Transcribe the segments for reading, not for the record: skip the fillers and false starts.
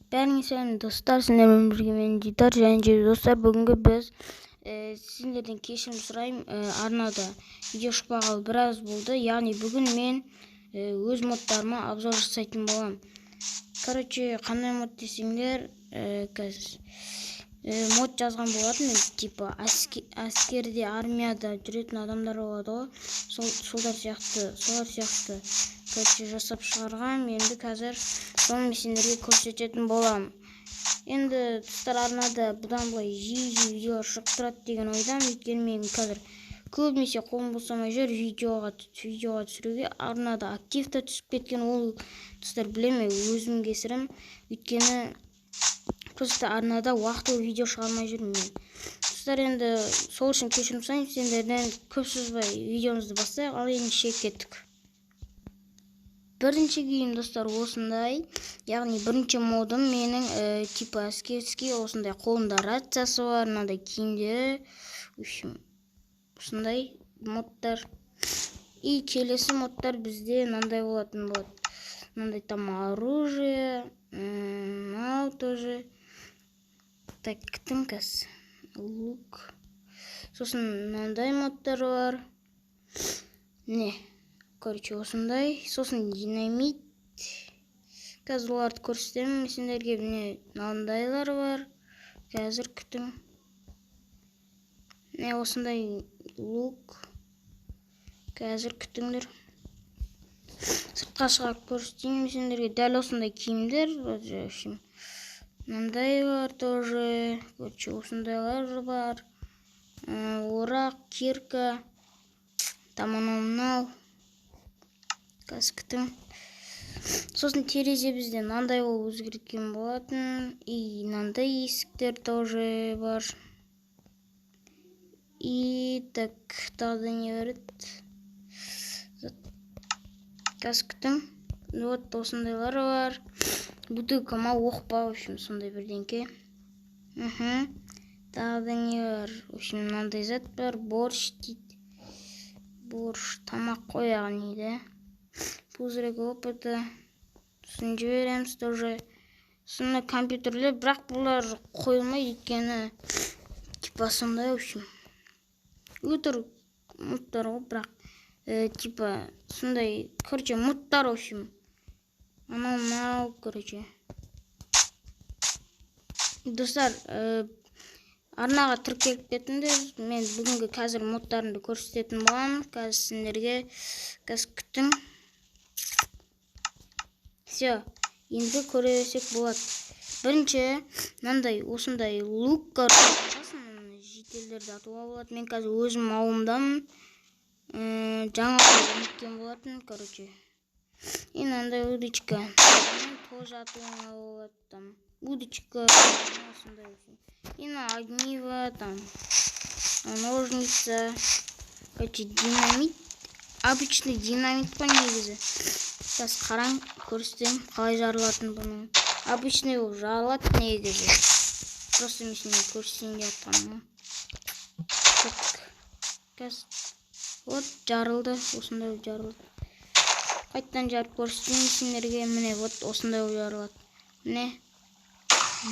Бәріңіз сәлем достар, сіздермен бірге мен Дидар және достар. Бүгінгі біз сіздерден кешірім сұраймын. Арнада видео шықпағалы біраз болды. Яғни бүгін мен өз модтарыма обзор жасайтын боламын. Қандай мод десеңдер, мод жазған болатын мен, типа әскерде, армияда жүретін адамдар болады ғой, солар сияқты жасап шығарған. Енді қазір соны сендерге көрсететін боламын. Енді достар, арнада бұдан былай жиі видеолар шығып тұрады деген ойдамын. Өйткені мен қазір көбінесе қолым босамай жүр видеоға түсіруге. Арнада активті түсіп кеткен, ол достар білеме, өзім кесірім. Өйткені просто арнада уақытылы видео шығармай жүрмін мен. Достар, енді сол үшін кешірім сұраймын. Сендерден көп созбай видеомызды бастайық. Ал енді кеттік. Бірінші киім достар осындай. Яғни бірінші модым менің типа әскерский, осындай қолында рациясы бар, мынандай киімдері. Осындай модтар. И келесі модтар бізде мынандай болатын болады. Мынандай там оружие, мынау тоже. Так, ктынкас. Лук. Сосын мынандай модтар бар. Осындай. Сосын динамит. Қазір оларды көрсетемін сендерге. Мынандайлар бар. Қазір күтің. Осындай лук. Қазір күтіңдер. Сыртқа шығарып көрсетейін сендерге. Дәл осындай киімдер. Мынандай бар тоже. Осындайлар бар. Орақ, кирка. Там мынау. Қазір күтің. Сосын терезе бізде мынандай болып өзгерткен болатын. И мынандай есіктер тоже бар. И так, тағы не бар еді? Қазір күтің. Вот осындайлар бар. Бутылка ма, оқпа, в общем, сондай бірдеңке. Тағы не бар? В общем, мынандай зат бар. Борщ дейді. Борщ, тамақ қой яғни да. Пузырек опыта. Сосын жібереміз тоже. Сосын компьютерлер, бірақ бұлар қойылмай, өйткені типа сондай, в общем. Өтір модтар ғой, бірақ типа сондай, модтар, в общем. Анау, достар, арнаға тіркеліп кетіңдер. Мен бүгінгі қазір модтарымды көрсететін боламын. Қазір сендерге күтің. Все, енді көре берсек болады. Бірінші, мынандай осындай лук жителерді атуға болады. Мен қазір өзім ауымдамын. Жаңа ұмыткен болатын, И мынандай удочка. Тоже атуға болады там. Удочка, осындай. И на огниво, там ножница. Динамит. Обычный динамит по негізі. Қазір қараң, көрсетем, қалай жарылатын бұның. Обычный ол жарылады негізі. Просто мен көрсетем деп атқаным. Қазір вот жарылды, осындай жарылды. Қайттан жарып көрсетем сендерге. Міне вот осындай жарылады. Міне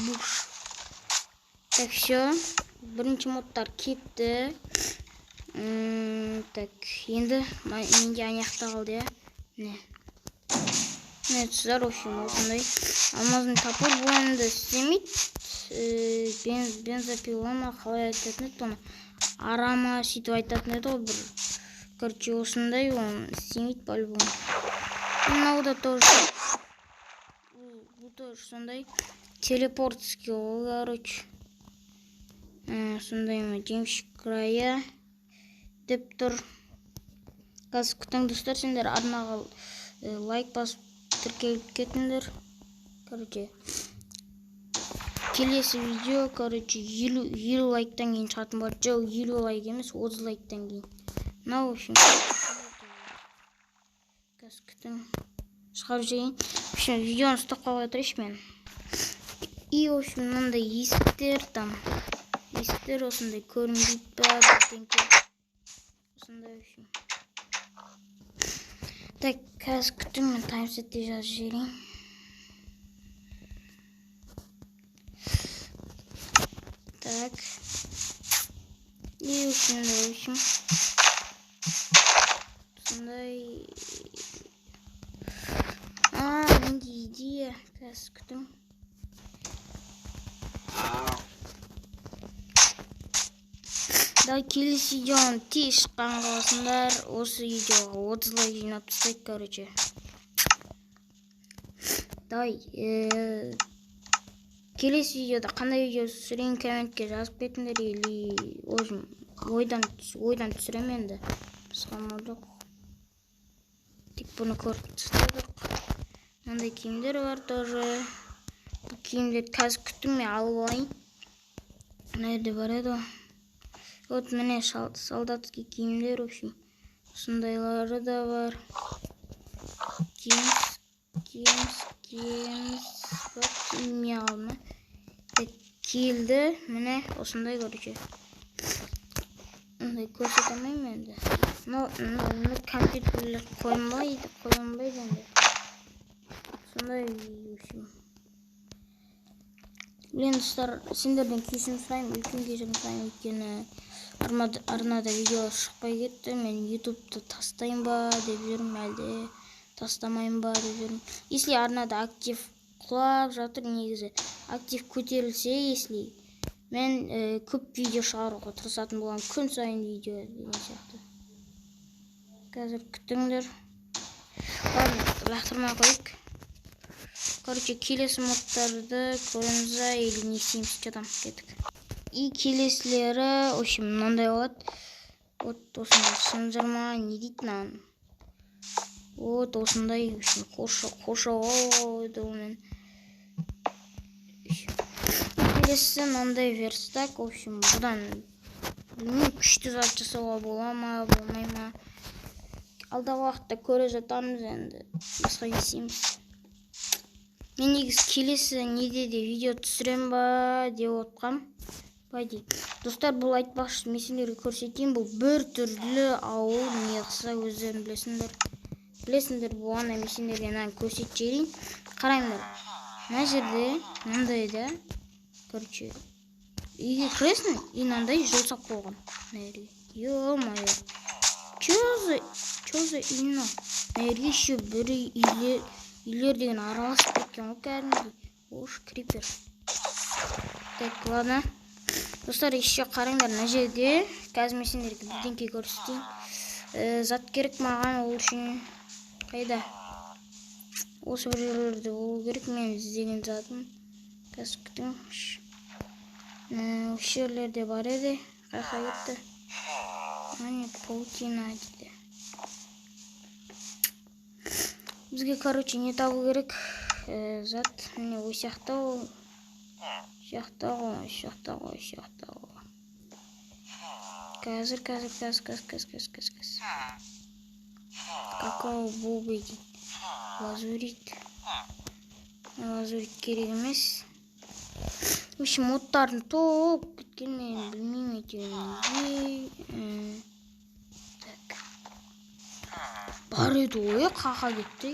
буш. Так, все. Бірінші модтар кетті. Так, енді менде аяқта қалды, Міне тұздар, в общем, осындай. Алмаздың топор бұл енді істемейді. Бензопилама қалай айтатын еді оны. Арама сөйтіп айтатын еді ғой бір. Осындай, оны істемейді по-любому. Мынау да тоже. Бұл тоже сондай. Телепортский ол, Сондай ма, жемшік края деп тұр. Қазір күтің достар, сендер арнаға лайк басып тіркеліп кетіңдер. Келесі видео, 50 лайктан кейін шығатын бар. Жоқ, 50 лайк емес, 30 лайктан кейін. Мынау, в общем, қазір күтің шығарып жейін. В общем, видеоны стоққа отырайшы мен. И, в общем, мынандай есіктер там. Есіктер осындай көрінбейді ба, осындай, в общем. Так, қазір күтің, мен таймсетте жазып жіберейін. Так. И в общем. Сондай. Менде идея. Қазір күтім. Да, келесі видеоны тез шыққан қаласындар. Осы видеоға 30 лайк жинап тастайық, короче. Давай, келесі видеода қандай видео түсірейін комментке жазып кетіңдер, или өзім ойдан түсірем енді. Сқамадық. Тек бұны көріп тастадық. Мынандай киімдер бар тоже. Бұл киімдерді қазір күттім, мен алып алайын. Nerede бар еді? Вот міне солдатский киімдер, в общем. Сондайлары да бар. Бak kiyim alma. Kiyildi. Mine osындай короче. Onday көрсетемейм енді. Но компьютерлер қойынбайды енді. Сондай общем. Блин, достар, сендерден кешірім сұраймын, үлкен кешірім сұраймын, өйткені арнада видео шықпай кетті. Мен ютубты тастайын ба деп жүрмін, әлде тастамайын ба деп жүрмін. Если арнада актив құлап жатыр, негізі актив көтерілсе, если мен көп видео шығаруға тырысатын болам, күн сайын видео деген сияқты. Қазір күтіңдер. Ладно, лақтырмай қойық. Короче, келесі модтарды көреміз, или не істейміз, что там кеттік. И келесілері, в общем, мынандай болады. Вот осындай сынжырма, не дейді нан. Вот осындай, в общем, қошауы мен. Келесі мынандай верстак, в общем, бұдан күшті зат жасауға бола ма, болмай ма. Алдағы уақытта көре жатамыз енді. Басқа не істейміз. Мен негіз келесі неде де видео түсірем ба деп отқам. Байди. Достар, бұл айтпақшы, мен сендерге көрсетейін. Бұл бір түрлі ауыл, не қыса өздерін білесіңдер. Бұғана мен сендерге көрсетіп жіберейін. Қараңдар. Мына жерде мынандай да, короче, үйге кіресің, и мынандай жол салып қойған. Ё-моё. Чё за үйно? Мына жерге еще бір үйлер деген араласып кеткен ғой кәдімгідей. Ош, крипер. Так, ладно. Достар, еще қараңдар, мына жерде қазір мен сендерге бірдеңке көрсетейін. Зат керек маған, ол үшін қайда? Осы бір жерлерде болу керек, мен іздеген затым. Қазір күтің. Осы жерлерде бар еді. Қайқа кетті. Міне паутина дейді. Бізге, короче, не табу керек. Зат, міне осы жақта ғой. Қазір. Какао бобы дейді. Лазурит керек емес. В общем, модтардың топ кеткен, мен білмеймін етеуінде. Так. Бар еді ой, қақа кетті.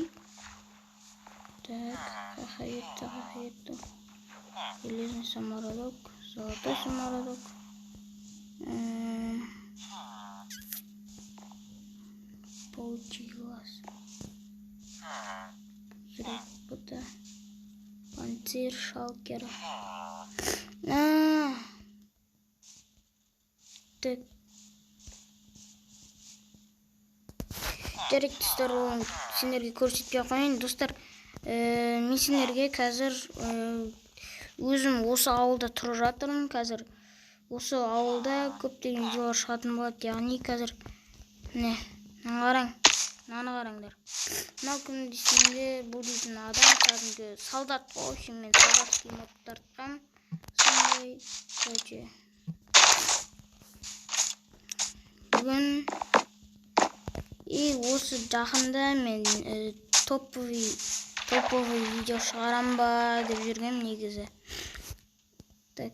Так, қақа кетті. Железный самородок, золотой самородок. Паучий глаз. Зря бұда. Панцир, шалкер. Так. Жарайды, достар, сендерге көрсетпей қойын. Достар, мен сендерге қазір өзім осы ауылда тұрып жатырмын. Қазір осы ауылда көптеген видеолар шығатын болады. Яғни қазір наны қараңдар. Мынау кім десеңдер, бұл дейтін адам кәдімгі солдат қой. В общем, мен солдатский мод тартқам. Сондай, короче. Бүгін и осы жақында мен топовый видео шығарам ба деп жүргем негізі. Так,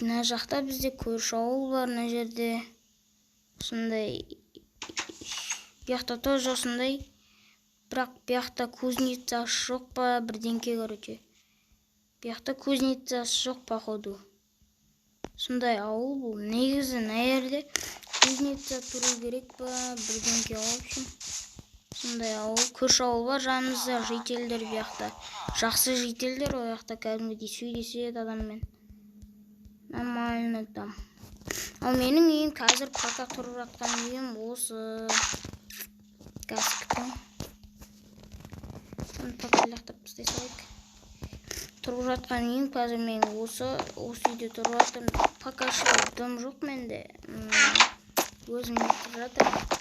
мына жақта бізде көрші ауыл бар, мына жерде. Сондай, бұяқта тоже осындай. Бірақ бұяқта кузница жоқ па, бірдеңке, короче. Бұяқта кузница жоқ, походу. Сондай ауыл бұл. Негізі наерде кузнеца тұру керек па, бірдеңке в общем. Сондай ауыл, көрші ауыл бар жанымызда, жителдер бияқта. Жақсы жителдер, о яқта кәдімгідей сөйлеседі адаммен. Нормально там. Ал менің үйім қазір пока тұрып жатқан үйім осы. Кәсіптің. Соны тапайлақтап тастай салайық. Тұрып жатқан үйім қазір мен осы үйде тұрып жатырмын. Пока что дым жоқ менде. Өзім тұрып жатырмын.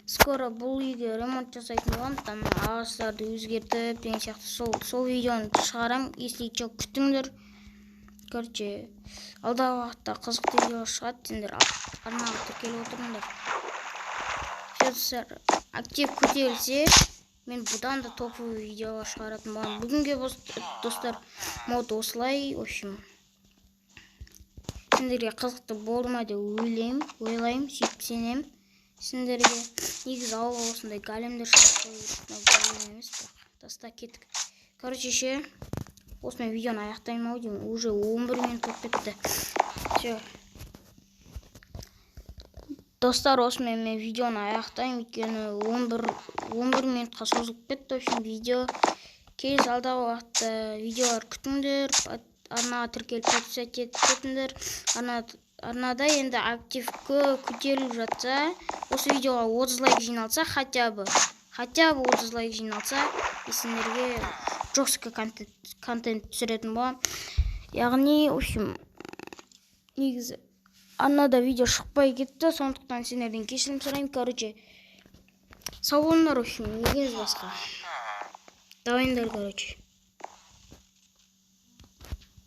Скоро бұл үйге ремонт жасайтын боламын, там ағаштарды өзгертіп деген сияқты. Сол видеоны шығарам, если что күтіңдер. Короче, алдағы уақытта қызықты видео шығады, сендер арнаға тіркеліп отырыңдар. Достар, актив көтерілсе, мен бұдан да топовый видео шығаратын боламын. Бүгінге достар мод осылай, в общем. Сендерге қызықты болды ма деп ойлаймын, сөйтіп сенемін. Сендерге негізі ауылға осындай големдер шығып голем емес, таста кеттік. Короче ше, осымен видеоны аяқтаймын ау деймін. Уже 11 минут болып кетті. Все. Достар, осымен мен видеоны аяқтаймын, өйткені 11 минутқа созылып кетті. В общем, видео келесі алдағы уақытта видеолар күтіңдер. Арнаға тіркеліп подписать етіңдер. Арнада енді актив көтеріліп жатса, осы видеоға 30 лайк жиналса, хотя бы 30 лайк жиналса, сендерге жестко контент түсіретін боламын. Яғни, в общем, негізі арнада видео шықпай кетті, сондықтан сендерден кешірім сұраймын. Короче, сау болыңдар, в общем, негіз басқа. Давайыңдар, короче.